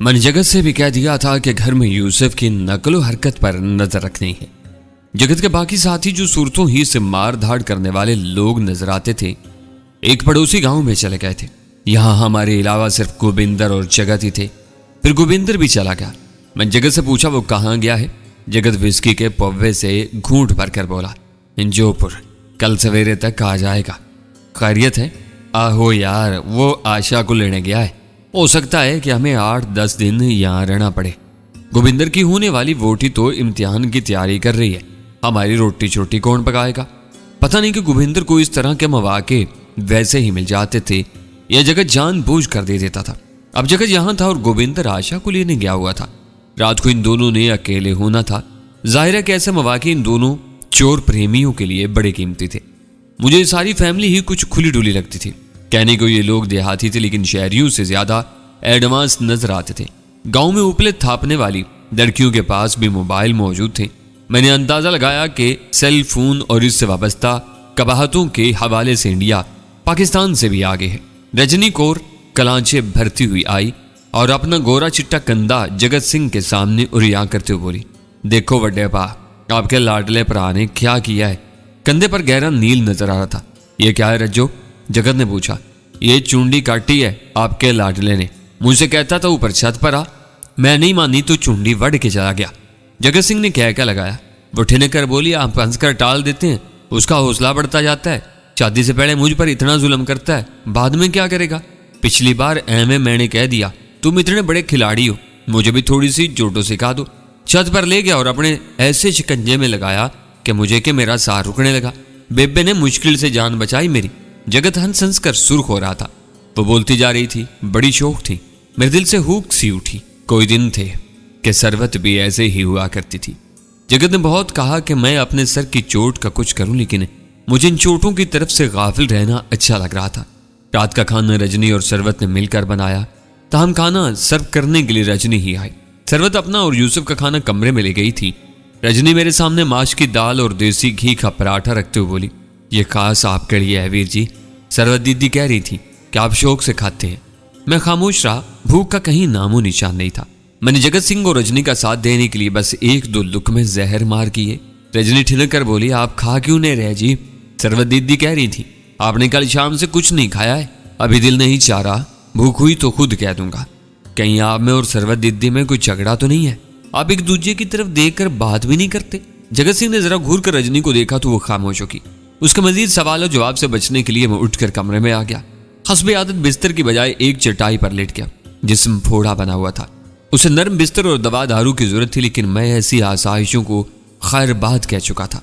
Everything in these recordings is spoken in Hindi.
मैंने जगत से भी कह दिया था कि घर में यूसुफ की नकलो हरकत पर नजर रखनी है। जगत के बाकी साथी जो सूरतों ही से मार धाड़ करने वाले लोग नजर आते थे, एक पड़ोसी गांव में चले गए थे। यहां हमारे अलावा सिर्फ गोविंदर और जगत ही थे। फिर गोविंदर भी चला गया। मैं जगत से पूछा वो कहाँ गया है। जगत विस्की के पौवे से घूंट भरकर बोला, इंजोपुर, कल सवेरे तक आ जाएगा। खैरियत है? आहो यार, वो आशा को लेने गया है। हो सकता है कि हमें 8-10 दिन यहाँ रहना पड़े। गोविंदर की होने वाली वोटी तो इम्तिहान की तैयारी कर रही है। हमारी रोटी छोटी कौन पकाएगा? पता नहीं कि गोविंदर को इस तरह के मौके वैसे ही मिल जाते थे या जगत जानबूझ कर दे देता था। अब जगत यहाँ था और गोविंदर आशा को लेने गया हुआ था। रात को इन दोनों ने अकेले होना था। जाहिर है कि ऐसे मौके इन दोनों चोर प्रेमियों के लिए बड़े कीमती थे। मुझे सारी फैमिली ही कुछ खुली डुली लगती थी। कहने को ये लोग देहाती थे, लेकिन शहरियों से ज्यादा एडवांस नजर आते थे। गांव में उपले थापने वाली लड़कियों के पास भी मोबाइल मौजूद थे। मैंने अंदाजा लगाया कि सेल फोन और इससे वाबस्ता कबाहतों के हवाले से इंडिया पाकिस्तान से भी आगे है। रजनी कौर कलांचे भरती हुई आई और अपना गोरा चिट्टा कंधा जगत सिंह के सामने उरिया करते हुए बोली, देखो वड्डे पा, आपके लाडले भरा ने क्या किया है। कंधे पर गहरा नील नजर आ रहा था। ये क्या है रज्जो? जगत ने पूछा। ये चुंडी काटी है आपके लाडले ने। मुझसे कहता था ऊपर छत पर आ, मैं नहीं मानी तो चुंडी वड़ के चला गया। जगत सिंह ने क्या लगाया। वो ठिनक कर बोली, आप हंस कर टाल देते हैं, उसका हौसला बढ़ता जाता है। शादी से पहले मुझ पर इतना जुल्म करता है, बाद में क्या करेगा? पिछली बार एमए मैंने कह दिया, तुम इतने बड़े खिलाड़ी हो, मुझे भी थोड़ी सी जोटो सिखा दो। छत पर ले गया और अपने ऐसे शिकंजे में लगाया कि मुझे के मेरा साह रुकने लगा। बेबे ने मुश्किल से जान बचाई मेरी। जगत हंस हंस कर सुर्ख हो रहा था। वो बोलती जा रही थी, बड़ी शौक थी। मेरे दिल से हुक सी उठी। कोई दिन थे कि सरवत भी ऐसे ही हुआ करती थी। जगत ने बहुत कहा कि मैं अपने सर की चोट का कुछ करूं, लेकिन मुझे इन चोटों की तरफ से गाफिल रहना अच्छा लग रहा था। रात का खाना रजनी और सरवत ने मिलकर बनाया। ताहम खाना सर्व करने के लिए रजनी ही आई। सरवत अपना और यूसुफ का खाना कमरे में ले गई थी। रजनी मेरे सामने माश की दाल और देसी घी का पराठा रखते हुए बोली, ये खास आपके लिए है वीर जी। सरवत दीदी कह रही थी कि आप शौक से खाते हैं। मैं खामोश रहा। भूख का कहीं नामो निशान नहीं था। मैंने जगत सिंह और रजनी का साथ देने के लिए बस 1-2 लुक में जहर मार किए। रजनी ठिनक कर बोली, आप खा क्यों नहीं रहे जी? सरवत दीदी कह रही थी, आपने कल शाम से कुछ नहीं खाया है, अभी दिल नहीं चाह रहा। भूख हुई तो खुद कह दूंगा। कहीं आप में और सरवत दीदी में कोई झगड़ा तो नहीं है? आप एक दूसरे की तरफ देखकर बात भी नहीं करते? जगत सिंह ने जरा घूर कर रजनी को देखा तो वो खामोश हो गई। उसके मजीद सवाल और जवाब से बचने के लिए मैं उठकर कमरे में आ गया। हस्बे आदत बिस्तर की बजाय एक चटाई पर लेट गया। जिस्म फोड़ा बना हुआ था। उसे नरम बिस्तर और दवा दारू की जरूरत थी, लेकिन मैं ऐसी आसाइशों को खैर बात कह चुका था।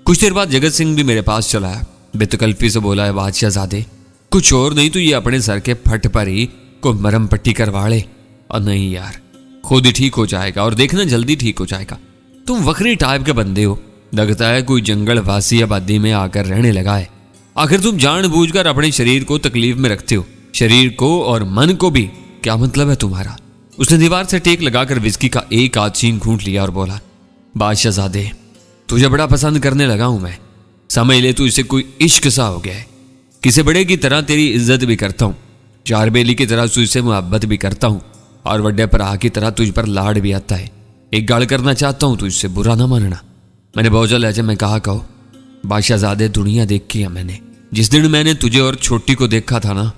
कुछ देर बाद जगत सिंह भी मेरे पास चला आया। बेतकल्फी से बोला है, बादशाहजादे, कुछ और नहीं तो ये अपने सर के फट पर ही को मरम पट्टी करवा ले। और नहीं यार, खुद ही ठीक हो जाएगा और देखना जल्दी ठीक हो जाएगा। तुम वक्री टाइप के बंदे हो। लगता है कोई जंगल वासी आबादी में आकर रहने लगा है। आखिर तुम जानबूझकर अपने शरीर को तकलीफ में रखते हो, शरीर को और मन को भी। क्या मतलब है तुम्हारा? उसने दीवार से टेक लगाकर विस्की का एक आध छीन घूंट लिया और बोला, बादशाहजादे, तुझे बड़ा पसंद करने लगा हूं मैं। समझ ले तू इसे कोई इश्क सा हो गया है। किसी बड़े की तरह तेरी इज्जत भी करता हूँ, चारबेली की तरह तुझसे मोहब्बत भी करता हूँ और वड्डे भरा की तरह तुझ पर लाड भी आता है। एक गाड़ करना चाहता हूँ, तुझसे बुरा ना मानना। मैंने बोझल लहजे में कहा, कहो बादशाहजादे, दुनिया देखी है मैंने। जिस दिन मैंने तुझे और छोटी को देखा था ना,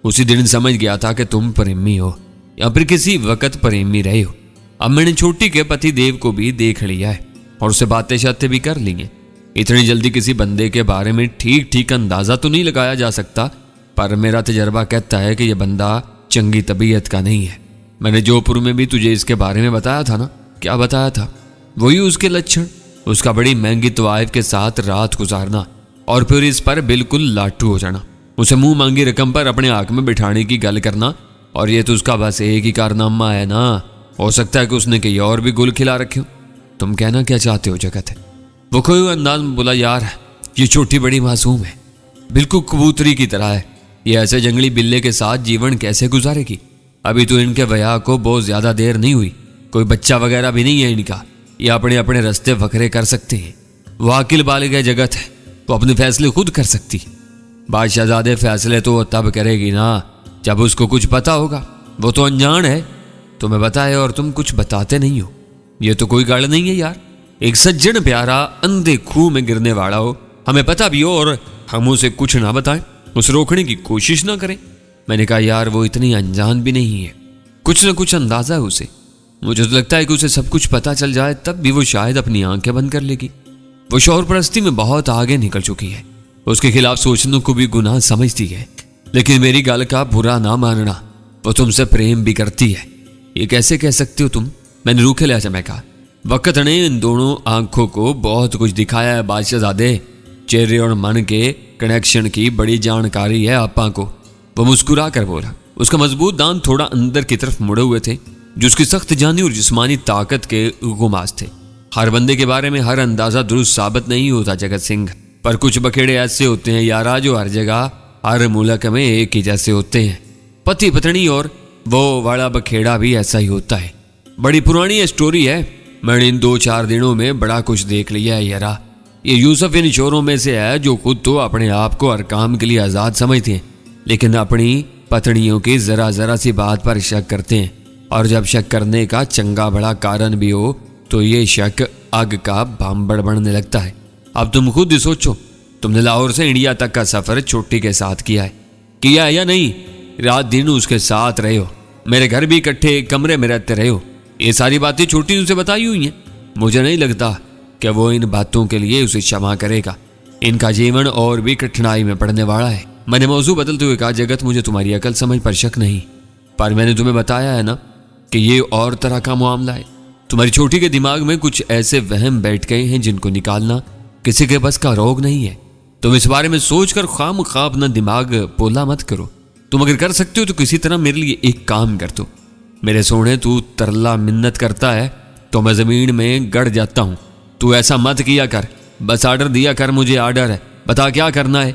उसी दिन समझ गया था कि तुम प्रेमी हो या फिर किसी वक्त प्रेमी रहे हो। अब मैंने छोटी के पति देव को भी देख लिया है और उससे बातें शातें भी कर ली हैं। इतनी जल्दी किसी बंदे के बारे में ठीक ठीक अंदाजा तो नहीं लगाया जा सकता, पर मेरा तजर्बा कहता है कि यह बंदा चंगी तबीयत का नहीं है। मैंने जोधपुर में भी तुझे इसके बारे में बताया था ना। क्या बताया था? वही उसके लक्षण, उसका बड़ी महंगी तवाइफ के साथ रात गुजारना और फिर इस पर बिल्कुल लाटू हो जाना, उसे मुंह मांगी रकम पर अपने आंख में बिठाने की गल करना। और ये तो उसका बस एक ही कारनामा है ना। हो सकता है कि उसने कहीं और भी गुल खिला रखे हो। तुम कहना क्या चाहते हो जगत है? वो खोए हुए अंदाज में बोला, यार ये छोटी बड़ी मासूम है, बिल्कुल कबूतरी की तरह है। ये ऐसे जंगली बिल्ले के साथ जीवन कैसे गुजारेगी? अभी तो इनके ब्याह को बहुत ज्यादा देर नहीं हुई, कोई बच्चा वगैरह भी नहीं है इनका। ये अपने अपने रास्ते वखरे कर सकते हैं। वो अकिल बालिग जगत है, वो अपने फैसले खुद कर सकती है। बादशाहजादे फैसले तो वो तब करेगी ना जब उसको कुछ पता होगा। वो तो अनजान है, तुम्हें बताए और तुम कुछ बताते नहीं हो। ये तो कोई गाड़ नहीं है यार। एक सज्जन प्यारा अंधे खूह में गिरने वाला हो, हमें पता भी हो और हम उसे कुछ ना बताएं, उसे रोकने की कोशिश ना करें। मैंने कहा यार वो इतनी अनजान भी नहीं है, कुछ ना कुछ अंदाजा है उसे। मुझे तो लगता है कि उसे सब कुछ पता चल जाए तब भी वो शायद अपनी आंखें बंद कर लेगी। वो शौहर परस्ती में बहुत आगे निकल चुकी है, उसके खिलाफ सोचने को भी गुनाह समझती है। लेकिन मेरी गल का बुरा ना मानना, वो तुमसे प्रेम भी करती है। ये कैसे कह सकते हो तुम? मैंने रूखे लहजे में कहा। वक्त ने इन दोनों आंखों को बहुत कुछ दिखाया है बादशाहजादे। चेहरे और मन के कनेक्शन की बड़ी जानकारी है आपा को। वो मुस्कुरा कर बोला। उसका मजबूत दांत थोड़ा अंदर की तरफ मुड़े हुए थे, जो उसकी सख्त जानी और जिस्मानी ताकत के गुमास थे। हर बंदे के बारे में हर अंदाजा दुरुस्त साबित नहीं होता जगत सिंह, पर कुछ बखेड़े ऐसे होते हैं यारा जो हर जगह हर मुल्क में एक ही जैसे होते हैं। पति पत्नी और वो वाला बखेड़ा भी ऐसा ही होता है। बड़ी पुरानी स्टोरी है, मैंने इन 2-4 दिनों में बड़ा कुछ देख लिया है यारा। ये यूसुफ इन चोरों में से है जो खुद तो अपने आप को हर काम के लिए आज़ाद समझते हैं, लेकिन अपनी पत्नियों की जरा जरा सी बात पर शक करते हैं। और जब शक करने का चंगा बड़ा कारण भी हो तो ये शक आग का भांबड़ बनने लगता है। अब तुम खुद ही सोचो, तुमने लाहौर से इंडिया तक का सफर छोटी के साथ किया है या नहीं? रात दिन उसके साथ रहे हो, मेरे घर भी इकट्ठे कमरे में रहते रहे हो। ये सारी बातें छोटी उसे बताई हुई हैं। मुझे नहीं लगता कि वो इन बातों के लिए उसे क्षमा करेगा। इनका जीवन और भी कठिनाई में पड़ने वाला है। मैंने मौजू बदलते हुए कहा, जगत मुझे तुम्हारी अकल समझ पर शक नहीं, पर मैंने तुम्हें बताया है ना कि ये और तरह का मामला है। तुम्हारी छोटी के दिमाग में कुछ ऐसे वहम बैठ गए हैं जिनको निकालना किसी के बस का रोग नहीं है। तुम इस बारे में सोचकर खाम-खा अपना दिमाग पोला मत करो। तुम अगर कर सकते हो तो किसी तरह मेरे लिए एक काम कर दो। मेरे सोने तू तरला मिन्नत करता है तो मैं जमीन में गड़ जाता हूँ। तू ऐसा मत किया कर, बस आर्डर दिया कर। मुझे आर्डर है, बता क्या करना है।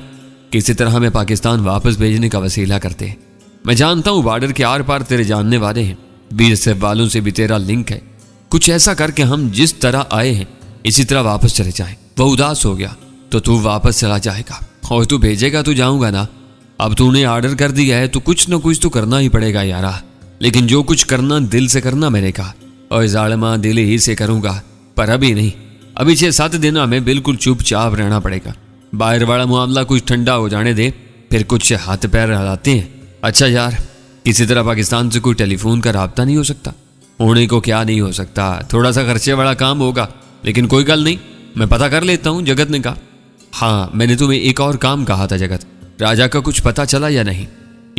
किसी तरह हमें पाकिस्तान वापस भेजने का वसीला करते हैं। मैं जानता हूँ बॉर्डर के आर पार तेरे जानने वाले हैं, बीएसएफ वालों से भी तेरा लिंक है। कुछ ऐसा करके हम जिस तरह आए हैं इसी तरह वापस चले जाएं। वो उदास हो गया। तो तू वापस चला जाएगा और तू भेजेगा तो जाऊंगा ना। अब तूने ऑर्डर कर दिया है तो कुछ ना कुछ तो करना ही पड़ेगा यारा। लेकिन जो कुछ करना दिल से करना, मैंने कहा। और जालिमा दिल ही से करूंगा, पर अभी नहीं। अभी 6-7 दिन हमें बिल्कुल चुपचाप रहना पड़ेगा। बाहर वाला मामला कुछ ठंडा हो जाने दे, फिर कुछ हाथ पैर हिलाते हैं। अच्छा यार, किसी तरह पाकिस्तान से कोई टेलीफोन का राब्ता नहीं हो सकता? होने को क्या नहीं हो सकता, थोड़ा सा खर्चे वाला काम होगा, लेकिन कोई गल नहीं, मैं पता कर लेता हूँ। जगत ने कहा। हाँ, मैंने तुम्हें एक और काम कहा था जगत। राजा का कुछ पता चला या नहीं?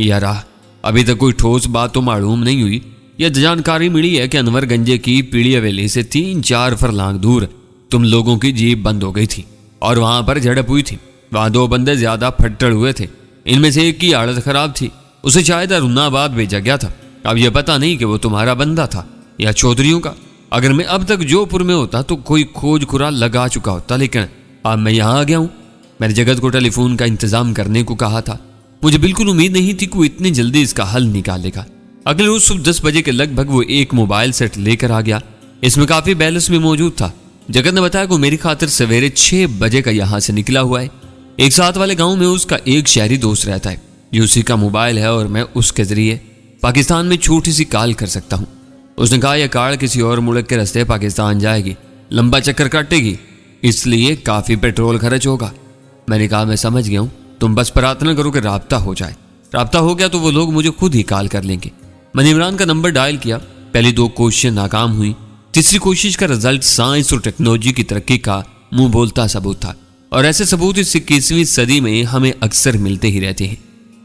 यारा, अभी तक कोई ठोस बात तो मालूम नहीं हुई। यह जानकारी मिली है कि अनवर गंजे की पीढ़ी हवेली से 3-4 फरलांग दूर तुम लोगों की जीप बंद हो गई थी और वहां पर झड़प हुई थी। वहां 2 बंदे ज्यादा फट्टड़ हुए थे। इनमें से एक की हालत खराब थी, उसे शायद अरुणाबाद भेजा गया था। अब यह पता नहीं कि वो तुम्हारा बंदा था या चौधरियों का। अगर मैं अब तक जोधपुर में होता तो कोई खोज खुरा लगा चुका होता, लेकिन अब मैं यहाँ आ गया हूँ। मैंने जगत को टेलीफोन का इंतजाम करने को कहा था। मुझे बिल्कुल उम्मीद नहीं थी कि वो इतनी जल्दी इसका हल निकालेगा। अगले रोज सुबह 10 बजे के लगभग वो एक मोबाइल सेट लेकर आ गया। इसमें काफी बैलेंस भी मौजूद था। जगत ने बताया कि मेरी खातिर सवेरे 6 बजे का यहाँ से निकला हुआ है। एक साथ वाले गाँव में उसका एक शहरी दोस्त रहता है, ये उसी का मोबाइल है और मैं उसके जरिए पाकिस्तान में छोटी सी कॉल कर सकता हूँ। उसने कहा यह कार किसी और मुल्क के रास्ते पाकिस्तान जाएगी, लंबा चक्कर काटेगी, इसलिए काफी पेट्रोल खर्च होगा। मैंने कहा मैं समझ गया हूँ, तुम बस प्रार्थना करो कि राब्ता हो जाए। राब्ता हो गया तो वो लोग मुझे खुद ही कॉल कर लेंगे। मैंने इमरान का नंबर डायल किया। पहली 2 कोशिशें नाकाम हुई। तीसरी कोशिश का रिजल्ट साइंस और टेक्नोलॉजी की तरक्की का मुंह बोलता सबूत था, और ऐसे सबूत इस 21वीं सदी में हमें अक्सर मिलते ही रहते हैं।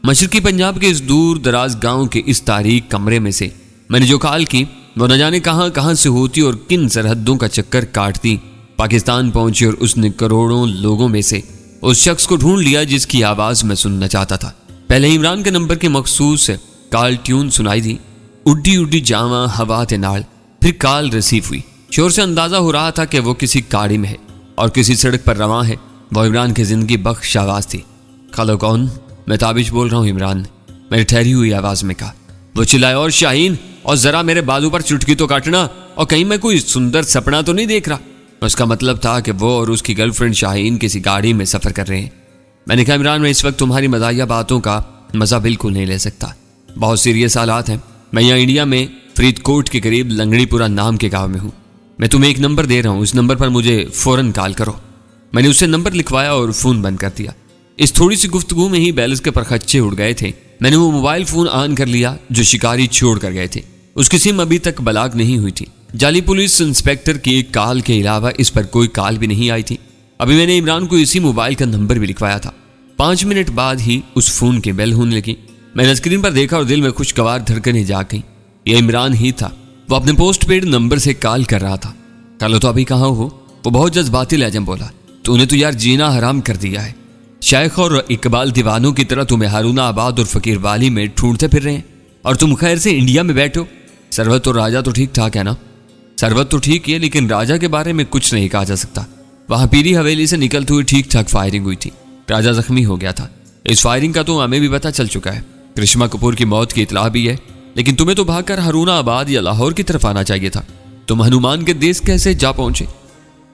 मशरकी पंजाब के इस दूर दराज गांव के इस तारीख कमरे में से मैंने जो कॉल की वो न जाने कहां कहां से होती और किन सरहदों का चक्कर काटती पाकिस्तान पहुंची, और उसने करोड़ों लोगों में से उस शख्स को ढूंढ लिया जिसकी आवाज मैं सुनना चाहता था। पहले इमरान के नंबर की मखसूस कॉल ट्यून सुनाई दी, उड्डी उड्डी जावा हवा ते नाल। फिर कॉल रिसीव हुई। शोर से अंदाजा हो रहा था कि वो किसी गाड़ी में है और किसी सड़क पर रवां है। वो इमरान की जिंदगी बख्श आवाज थी। हेलो कौन? मैं ताबिश बोल रहा हूँ इमरान, मेरी ठहरी हुई आवाज में कहा। वो चिल्लाया, और शाहीन, और जरा मेरे बाजू पर चुटकी तो काटना, और कहीं मैं कोई सुंदर सपना तो नहीं देख रहा। उसका मतलब था कि वो और उसकी गर्लफ्रेंड शाहीन किसी गाड़ी में सफर कर रहे हैं। मैंने कहा इमरान, मैं इस वक्त तुम्हारी मजाहिया बातों का मजा बिल्कुल नहीं ले सकता। बहुत सीरियस हालात हैं। मैं यहाँ इंडिया में फरीदकोट के करीब लंगड़ीपुरा नाम के गांव में हूं। मैं तुम्हें एक नंबर दे रहा हूं, इस नंबर पर मुझे फौरन कॉल करो। मैंने उससे नंबर लिखवाया और फोन बंद कर दिया। इस थोड़ी सी गुफ्तगू में ही बैलेंस के परखच्चे उड़ गए थे। मैंने वो मोबाइल फोन ऑन कर लिया जो शिकारी छोड़ कर गए थे। उसकी सिम अभी तक ब्लॉक नहीं हुई थी। जाली पुलिस इंस्पेक्टर की एक कॉल के अलावा इस पर कोई कॉल भी नहीं आई थी। अभी मैंने इमरान को इसी मोबाइल का नंबर भी लिखवाया था। 5 मिनट बाद ही उस फोन की बेल होने लगी। मैंने स्क्रीन पर देखा और दिल में खुशगवार धड़कनें जाग गईं। यह इमरान ही था। वो अपने पोस्ट पेड नंबर से कॉल कर रहा था। चलो तो अभी कहाँ हो? वो बहुत जज्बाती लहजे में बोला, तूने तो यार जीना हराम कर दिया है। शेख और इकबाल दीवानों की तरह तुम्हें हारूना आबाद और फकीर वाली में ढूंढते फिर रहे हैं और तुम खैर से इंडिया में बैठो। सरवत और राजा तो ठीक ठाक है ना? सरवत तो ठीक है, लेकिन राजा के बारे में कुछ नहीं कहा जा सकता। वहां पीरी हवेली से निकलते हुए ठीक ठाक फायरिंग हुई थी। राजा जख्मी हो गया था। इस फायरिंग का तो हमें भी पता चल चुका है। करिश्मा कपूर की मौत की इतला भी है, लेकिन तुम्हें तो भागकर हारूना आबाद या लाहौर की तरफ आना चाहिए था। तुम हनुमान के देश कैसे जा पहुंचे?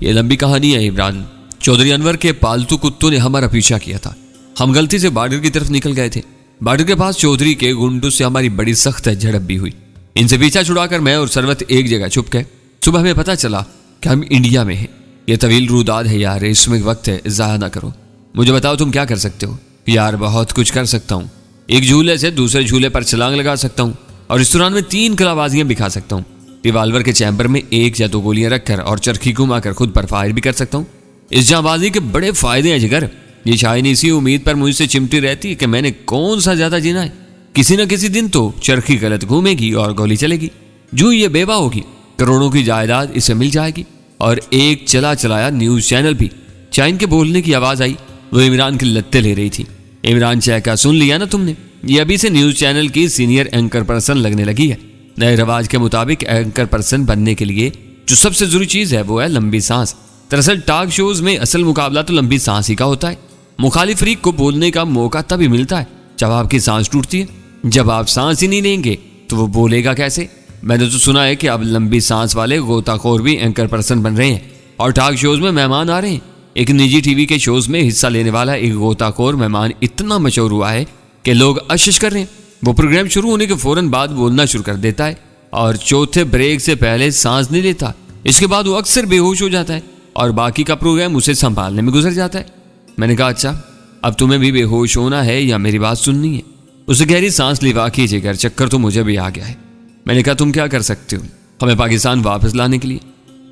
ये लंबी कहानी है इमरान। चौधरी अनवर के पालतू कुत्तों ने हमारा पीछा किया था। हम गलती से बॉर्डर की तरफ निकल गए थे। बॉर्डर के पास चौधरी के गुंडों से हमारी बड़ी सख्त झड़प भी हुई। इनसे पीछा छुड़ाकर मैं और सरवत एक जगह छुप गए। सुबह हमें पता चला कि हम इंडिया में हैं। यह तवील रुदाद है यार, इसमें वक्त है, ज़ाया ना करो। मुझे बताओ तुम क्या कर सकते हो? यार बहुत कुछ कर सकता हूँ। एक झूले से दूसरे झूले पर छलांग लगा सकता हूँ और इस दौरान में 3 कलाबाजियां भी खा सकता हूँ। रिवाल्वर के चैम्बर में 1 या 2 गोलियां रखकर और चरखी घुमाकर खुद पर फायर भी कर सकता हूँ। इस जाबाजी के बड़े फायदे हैं जिगर। ये शायद इसी उम्मीद पर मुझसे चिमटी रहती है कि मैंने कौन सा ज्यादा जीना है। किसी न किसी दिन तो चरखी गलत घूमेगी और गोली चलेगी। जो ये बेवा होगी, करोड़ों की जायदाद इसे मिल जाएगी और एक चला चलाया न्यूज चैनल भी। चाइन के बोलने की आवाज आई। वो इमरान की लत्ते ले रही थी। इमरान चैका, सुन लिया ना तुमने? ये अभी से न्यूज चैनल की सीनियर एंकर पर्सन लगने लगी है। नए रिवाज के मुताबिक एंकर पर्सन बनने के लिए जो सबसे जरूरी चीज है वो है लंबी सांस। दरअसल टॉक शोज में असल मुकाबला तो लंबी सांस ही का होता है। मुखालिफ फरीक को बोलने का मौका तभी मिलता है जब आपकी सांस टूटती है। जब आप सांस ही नहीं लेंगे तो वो बोलेगा कैसे? मैंने तो सुना है कि अब लंबी सांस वाले गोताखोर भी एंकर पर्सन बन रहे हैं और टॉक शोज में मेहमान आ रहे हैं। एक निजी टीवी के शोज में हिस्सा लेने वाला एक गोताखोर मेहमान इतना मशहूर हुआ है कि लोग अशिश कर रहे हैं। वो प्रोग्राम शुरू होने के फौरन बाद बोलना शुरू कर देता है और चौथे ब्रेक से पहले सांस नहीं लेता। इसके बाद वो अक्सर बेहोश हो जाता है और बाकी का प्रोग्राम उसे संभालने में गुजर जाता है। मैंने कहा, अच्छा अब तुम्हें भी बेहोश होना है या मेरी बात सुननी है? उसे गहरी सांस लिवा कीजिएगा, चक्कर तो मुझे भी आ गया है। मैंने कहा, तुम क्या कर सकते हो हमें पाकिस्तान वापस लाने के लिए?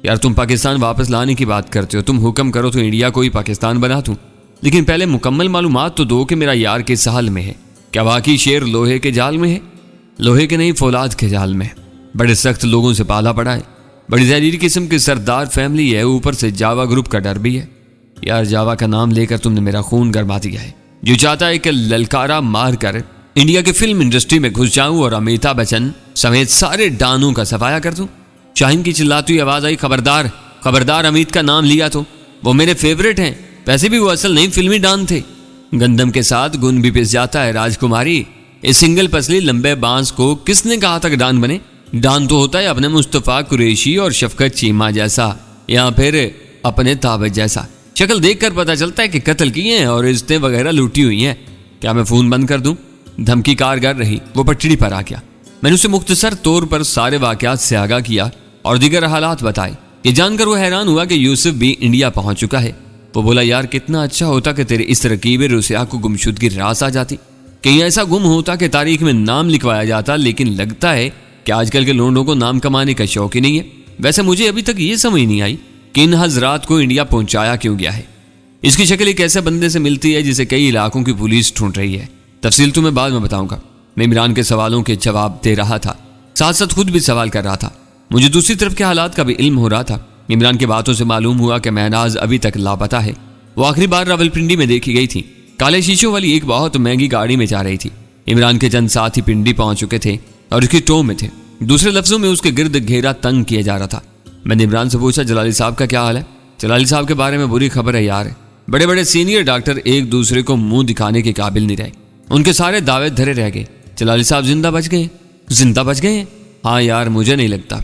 यार तुम पाकिस्तान वापस लाने की बात करते हो, तुम हुक्म करो तो इंडिया को ही पाकिस्तान बना दूं। लेकिन पहले मुकम्मल मालूमात तो दो कि मेरा यार किस हाल में है। क्या वाकई शेर लोहे के जाल में है? लोहे के नहीं, फौलाद के जाल में। बड़े सख्त लोगों से पाला पड़ा है। बड़ी जहरीली किस्म की सरदार फैमिली है। ऊपर से जावा ग्रुप का डर भी है। यार जावा का नाम लेकर तुमने मेरा खून गरमा दिया है। जो चाहता है कि ललकारा मार कर इंडिया के फिल्म इंडस्ट्री में घुस जाऊं और अमिताभ बच्चन समेत सारे डानों का सफाया कर दूं। शाहीन की चिल्लाती हुई आवाज आई, खबरदार खबरदार, अमित का नाम लिया तो वो मेरे फेवरेट हैं। वैसे भी वो असल नहीं फिल्मी डान थे। गंदम के साथ गुन भी पिस जाता है राजकुमारी। इस सिंगल पसली लंबे बांस को किसने कहा था कि डान बने? डान तो होता है अपने मुस्तफ़ा कुरैशी और शफकत चीमा जैसा या फिर अपने ताबत जैसा। शक्ल देखकर पता चलता है कि कत्ल किए हैं और इज्जतें वगैरह लूटी हुई हैं। क्या मैं फोन बंद कर दूं? धमकी कारगर रही। वो पटड़ी पर आ गया। मैंने उसे मुख्तसर तौर पर सारे वाकयात से आगाह किया और दीगर हालात बताए। ये जानकर वो हैरान हुआ कि यूसुफ भी इंडिया पहुंच चुका है। वो बोला, यार कितना अच्छा होता कि तेरे इस तरकीब रुसिया को गुमशुदगी रास आ जाती, कहीं ऐसा गुम होता कि तारीख में नाम लिखवाया जाता। लेकिन लगता है कि आजकल के लोगों को नाम कमाने का शौक ही नहीं है। वैसे मुझे अभी तक ये समझ नहीं आई कि इन हजरात को इंडिया पहुंचाया क्यों गया है। इसकी शक्ल एक ऐसे बंदे से मिलती है जिसे कई इलाकों की पुलिस ढूंढ रही है। तफसील तुम्हें बाद में बताऊंगा। मैं इमरान के सवालों के जवाब दे रहा था, साथ साथ खुद भी सवाल कर रहा था। मुझे दूसरी तरफ के हालात का भी इल्म हो रहा था। इमरान की बातों से मालूम हुआ कि महनाज अभी तक लापता है। वो आखिरी बार रावलपिंडी में देखी गई थी। काले शीशों वाली एक बहुत महंगी गाड़ी में जा रही थी। इमरान के चंद साथी पिंडी पहुंच चुके थे और उसकी टो में थे। दूसरे लफ्जों में उसके गिर्द घेरा तंग किया जा रहा था। मैंने इमरान से पूछा, जलाली साहब का क्या हाल है? जलाली साहब के बारे में बुरी खबर है यार। बड़े बड़े सीनियर डॉक्टर एक दूसरे को मुंह दिखाने के काबिल नहीं रहे। उनके सारे दावे धरे रह गए। जलाली साहब जिंदा बच गए? जिंदा बच गए? हाँ यार, मुझे नहीं लगता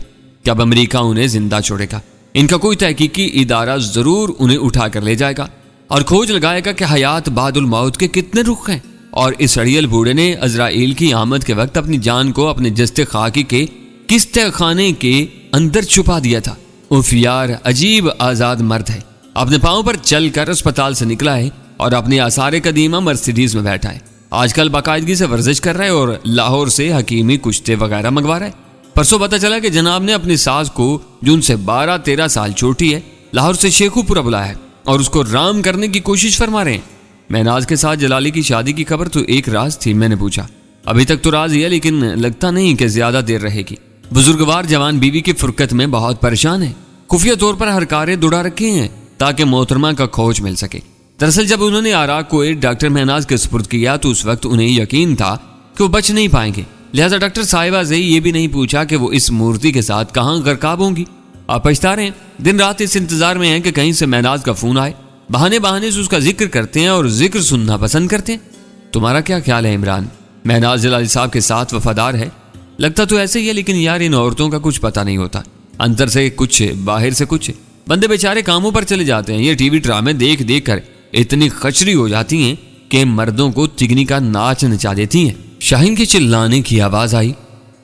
कि अब अमेरिका उन्हें जिंदा छोड़ेगा। इनका कोई तहकीकी इदारा जरूर उन्हें उठा कर ले जाएगा और खोज लगाएगा कि हयात बादुल मौत के कितने रुख हैं। और इस अड़ियल बूढ़े ने अजराइल की आमद के वक्त अपनी जान को अपने जस्ते खाकी के किस तहखाने के अंदर छुपा दिया था। उफ यार, अजीब आजाद मर्द है। अपने पांव पर चलकर अस्पताल से निकला है और अपनी आसार कदीमा मर्सिडीज में बैठा है। आजकल बाकायदगी से वर्जिश कर रहा है और लाहौर से हकीमी कुश्ते वगैरह मंगवा रहा है। परसों पता चला कि जनाब ने अपनी सास को, जो उनसे 12-13 साल छोटी है, लाहौर से शेखुपुरा बुलाया है और उसको राम करने की कोशिश फरमा रहे हैं। महनाज के साथ जलाली की शादी की खबर तो एक राज थी। मैंने पूछा, अभी तक तो राज है, लेकिन लगता नहीं कि ज्यादा देर रहेगी। बुजुर्गवार जवान बीवी की फुरकत में बहुत परेशान है। खुफिया तौर पर हर कार्य दुड़ा रखे हैं ताकि मोहतरमा का खोज मिल सके। दरअसल जब उन्होंने आराक को डॉक्टर महनाज के सुपुर्द किया तो उस वक्त उन्हें यकीन था कि वो बच नहीं पाएंगे। लिहाजा डॉक्टर साहिबा से ये भी नहीं पूछा कि वो इस मूर्ति के साथ कहाँ गरकाब होंगी। आप पछता रहे हैं, दिन रात इस इंतजार में हैं कि कहीं से महनाज का फोन आए। बहाने बहाने से उसका जिक्र करते हैं और जिक्र सुनना पसंद करते हैं। तुम्हारा क्या ख्याल है इमरान? महनाज जलाली साहब के साथ वफादार है? लगता तो ऐसे ही है, लेकिन यार इन औरतों का कुछ पता नहीं होता। अंदर से कुछ, बाहर से कुछ। बंदे बेचारे कामों पर चले जाते हैं। ये टीवी ड्रामे देख देख कर इतनी खचरी हो जाती हैं कि मर्दों को तिगनी का नाच नचा देती हैं। शाहीन के चिल्लाने की आवाज आई।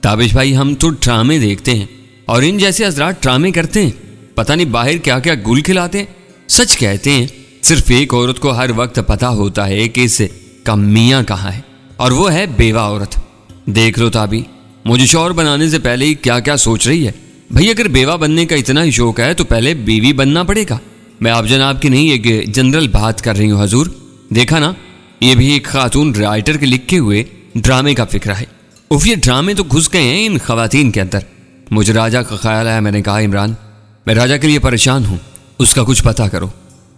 ताबिश भाई, हम तो ड्रामे देखते हैं और इन जैसे हजरात ड्रामे करते हैं। पता नहीं बाहर क्या क्या गुल खिलाते हैं। सच कहते हैं, सिर्फ एक औरत को हर वक्त पता होता है कि इस का मियाँ कहाँ है, और वो है बेवा औरत। देख लो ताबी, मुझे शौहर बनाने से पहले ही क्या क्या सोच रही है। भाई अगर बेवा बनने का इतना ही शौक है तो पहले बीवी बनना पड़ेगा। मैं आप जनाब की नहीं, एक जनरल बात कर रही हूँ हजूर। देखा ना, ये भी एक खातून राइटर के लिखे हुए ड्रामे का फिक्र है। उफ, ये ड्रामे तो घुस गए हैं इन खवातीन के अंदर। मुझे राजा का ख्याल आया। मैंने कहा, इमरान, मैं राजा के लिए परेशान हूँ, उसका कुछ पता करो।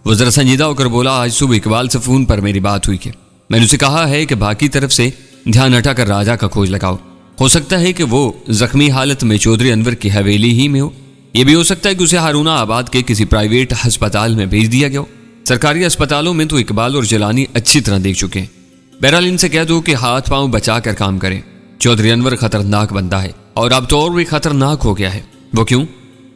वो जरा संजीदा होकर बोला, आज सुबह इकबाल से फ़ोन पर मेरी बात हुई कि मैंने उसे कहा है कि बाकी तरफ से ध्यान हटाकर राजा का खोज लगाओ। हो सकता है कि वो जख्मी हालत में चौधरी अनवर की हवेली ही में हो। यह भी हो सकता है कि उसे हारूना आबाद के किसी प्राइवेट अस्पताल में भेज दिया गया हो। सरकारी अस्पतालों में तो इकबाल और जलानी अच्छी तरह देख चुके हैं। बहरहाल इनसे कह दो कि हाथ पांव बचा कर काम करें। चौधरी अनवर खतरनाक बंदा है और अब तो और भी खतरनाक हो गया है। वो क्यों?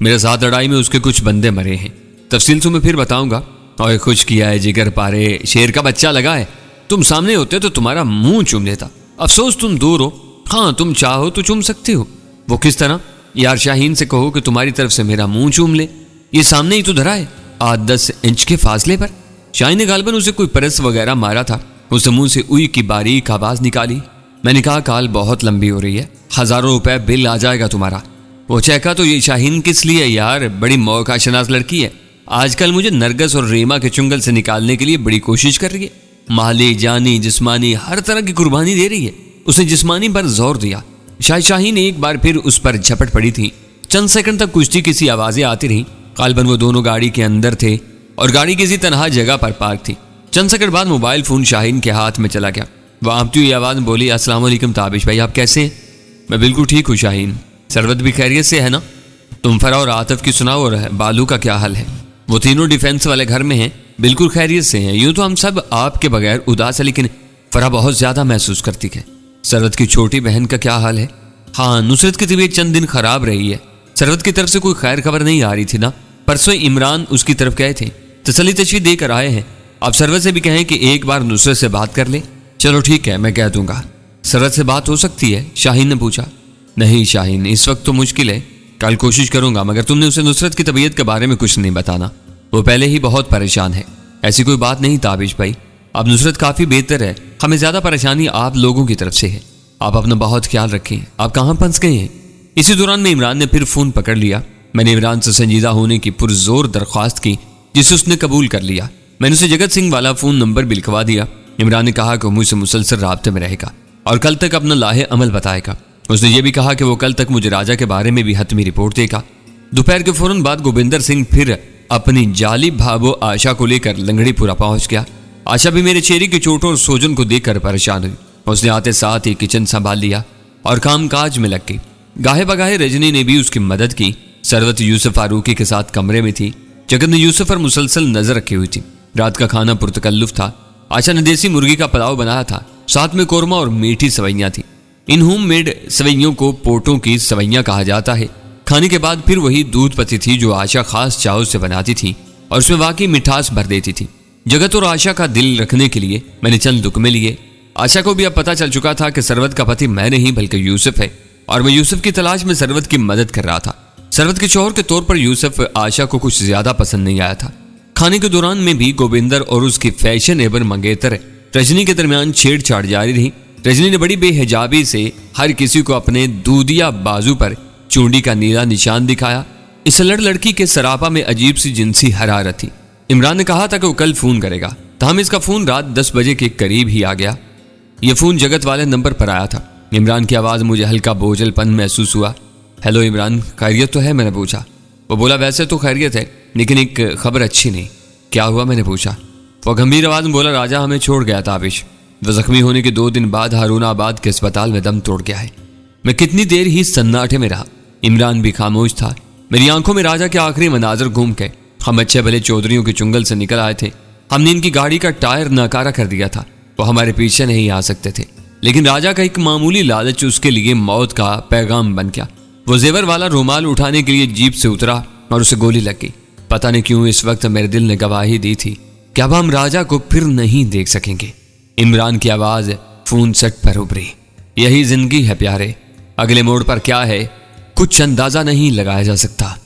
मेरे साथ लड़ाई में उसके कुछ बंदे मरे हैं। तफसील तो मैं फिर बताऊंगा। और खुश किया है जिगर पारे, शेर का बच्चा लगा है। तुम सामने होते तो तुम्हारा मुंह चूम लेता। अफसोस तुम दूर हो। हाँ, तुम चाहो तो चूम सकते हो। वो किस तरह? यार शाहीन से कहो कि तुम्हारी तरफ से मेरा मुंह चूम ले। ये सामने ही तो धरा है, 8-10 इंच के फासले पर। शाहीन ने गालबन उसे कोई परस वगैरह मारा था। उससे मुंह से उई की बारीक आवाज निकाली। मैंने कहा, काल बहुत लंबी हो रही है, हजारों रुपए बिल आ जाएगा तुम्हारा। वो चहका तो ये शाहीन किस लिए यार, बड़ी मौकाशनास लड़की है। आजकल मुझे नरगस और रीमा के चुंगल से निकालने के लिए बड़ी कोशिश कर रही है। माली, जानी, जिस्मानी हर तरह की कुर्बानी दे रही है। उसने जिस्मानी पर जोर दिया। शाहीन एक बार फिर उस पर झपट पड़ी थी। चंद सेकंड तक कुश्ती की सी आवाजें आती रहीं। गालबन वो दोनों गाड़ी के अंदर थे और गाड़ी किसी तनहा जगह पर पार्क थी। चंद सेकंड बाद मोबाइल फोन शाहीन के हाथ में चला गया। वह आंपती हुई आवाज बोली, अस्सलाम वालेकुम ताबिश भाई, आप कैसे हैं? मैं बिल्कुल ठीक हूँ शाहीन। सरवत भी खैरियत से है ना? तुम फरा और आतिफ की सुनाओ, और बालू का क्या हाल है? वो तीनों डिफेंस वाले घर में हैं, बिल्कुल खैरियत से हैं। यूं तो हम सब आपके बगैर उदास है, लेकिन फरा बहुत ज्यादा महसूस करती है। सरवत की छोटी बहन का क्या हाल है? हाँ, नुसरत की तबीयत चंद दिन खराब रही है। सरवत की तरफ से कोई खैर खबर नहीं आ रही थी ना। परसों इमरान उसकी तरफ गए थे, तसल्ली तशवी देकर आए हैं। आप सरवत से भी कहें कि एक बार नुसरत से बात कर ले। चलो ठीक है, मैं कह दूंगा। सरवत से बात हो सकती है? शाहीन ने पूछा। नहीं शाहीन, इस वक्त तो मुश्किल है, कल कोशिश करूंगा, मगर तुमने उसे नुसरत की तबीयत के बारे में कुछ नहीं बताना। वो पहले ही बहुत परेशान है। ऐसी कोई बात नहीं ताबिश भाई, अब नुसरत काफी बेहतर है। हमें ज्यादा परेशानी आप लोगों की तरफ से है। आप अपना बहुत ख्याल रखें। आप कहाँ फंस गए हैं? इसी दौरान में इमरान ने फिर फोन पकड़ लिया। मैंने इमरान से संजीदा होने की पुरजोर दरख्वास्त की, जिसे उसने कबूल कर लिया। मैंने उसे जगत सिंह वाला फोन नंबर भी लिखवा दिया। इमरान ने कहा कि वो मुझसे मुसलसल राब्ते में रहेगा और कल तक अपना लाहे अमल बताएगा। उसने ये भी कहा कि वो कल तक मुझे राजा के बारे में भी हतमी रिपोर्ट देगा। दोपहर के फौरन बाद गोविंदर सिंह फिर अपनी जाली भाबो आशा को लेकर लंगड़ीपुरा पहुंच गया। आशा भी मेरे चेहरे की चोटों और सोजन को देखकर परेशान हुई। उसने आते साथ ही किचन संभाल लिया और कामकाज में लग गई। गाहे बगाहे रजनी ने भी उसकी मदद की। सरवत यूसुफ फारूकी के साथ कमरे में थी। जगत ने यूसुफ पर मुसलसल नजर रखी हुई थी। रात का खाना पुरतकल्लुफ था। आशा ने देसी मुर्गी का पुलाव बनाया था, साथ में कोरमा और मीठी सवैयां थी। इन होम मेड सवैयों को पोटों की सवैयां कहा जाता है। खाने के बाद फिर वही दूध पत्ती थी जो आशा खास चाव से बनाती थी और उसमें वाकई मिठास भर देती थी। जगत और आशा का दिल रखने के लिए मैंने चंद दुकमे लिए। आशा को भी अब पता चल चुका था कि सरवत का पति मैं नहीं बल्कि यूसुफ है और मैं यूसुफ की तलाश में सरवत की मदद कर रहा था। सरवत के शौहर के तौर पर यूसुफ आशा को कुछ ज्यादा पसंद नहीं आया था। खाने के दौरान में भी गोविंदर और उसकी फैशन एवं मंगेतर रजनी के दरमियान छेड़छाड़ जारी रही। रजनी ने बड़ी बेहिजाबी से हर किसी को अपने दूधिया बाजू पर चूंडी का नीला निशान दिखाया। इस लड़की के सरापा में अजीब सी जिनसी हरारत थी। इमरान ने कहा था कि वो कल फोन करेगा, ताहम इसका फोन रात 10 बजे के करीब ही आ गया। यह फोन जगत वाले नंबर पर आया था। इमरान की आवाज़ मुझे हल्का बोझलपन महसूस हुआ। हेलो इमरान, खैरियत तो है? मैंने पूछा। वो बोला वैसे तो खैरियत है, लेकिन एक खबर अच्छी नहीं। क्या हुआ? मैंने पूछा। वो गंभीर आवाज़ में बोला, राजा हमें छोड़ गया ताबिश। वह जख्मी होने के 2 दिन बाद हारूनाबाद के अस्पताल में दम तोड़ गया है। मैं कितनी देर ही सन्नाटे में रहा। इमरान भी खामोश था। मेरी आंखों में राजा के आखिरी मनाजर घूम गए। हम अच्छे भले चौधरियों के चुंगल से निकल आए थे। हमने इनकी गाड़ी का टायर नाकारा कर दिया था। वो हमारे पीछे नहीं आ सकते थे, लेकिन राजा का एक मामूली लालच उसके लिए मौत का पैगाम बन गया। वो जेवर वाला रुमाल उठाने के लिए जीप से उतरा और उसे गोली लग गई। पता नहीं क्यों इस वक्त मेरे दिल ने गवाही दी थी कि अब हम राजा को फिर नहीं देख सकेंगे। इमरान की आवाज फोन सेट पर उभरी। यही जिंदगी है प्यारे, अगले मोड़ पर क्या है कुछ अंदाजा नहीं लगाया जा सकता।